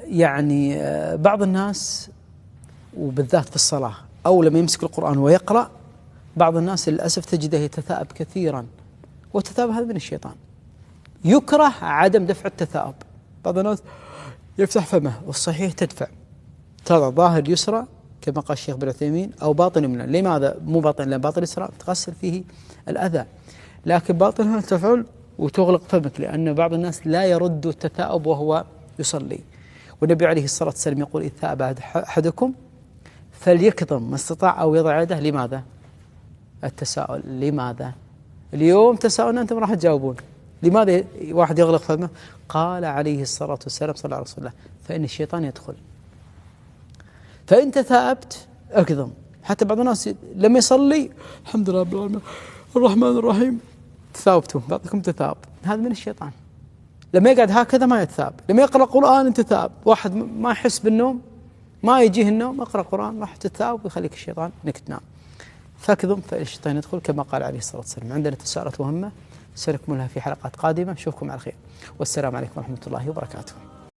يعني بعض الناس وبالذات في الصلاة أو لما يمسك القرآن ويقرأ، بعض الناس للأسف تجده يتثاءب كثيرا، والتثاؤب هذا من الشيطان. يكره عدم دفع التثاؤب. بعض الناس يفتح فمه والصحيح تدفع، تضع ظاهر اليسرى كما قال الشيخ ابن عثيمين أو باطن يمنى. لماذا مو باطن؟ لأن باطن اليسرى تغسل فيه الأذى، لكن باطنها تفعل وتغلق فمك، لأن بعض الناس لا يرد التثاؤب وهو يصلي. والنبي عليه الصلاة والسلام يقول: إذ ثاب أحدكم فليكظم ما استطاع أو يضع يده. لماذا؟ التساؤل. لماذا؟ اليوم تساؤلنا أنتم راح تجاوبون. لماذا واحد يغلق فمه؟ قال عليه الصلاة والسلام صلى الله عليه وسلم: فإن الشيطان يدخل. فإن تثاءبت أكظم. حتى بعض الناس لما يصلي الحمد لله رب العالمين الرحمن الرحيم تثاؤبتم، بعضكم تثاؤب، هذا من الشيطان. لما يقعد هكذا ما يتثاءب. لما يقرأ القرآن انت تثاءب. واحد ما يحس بالنوم، ما يجيه النوم، اقرأ القرآن راح تتثاءب ويخليك الشيطان انك تنام. فاكظم فإن الشيطان يدخل كما قال عليه الصلاة والسلام. عندنا تساؤلات مهمة سنكملها في حلقات قادمة. نشوفكم على خير، والسلام عليكم ورحمة الله وبركاته.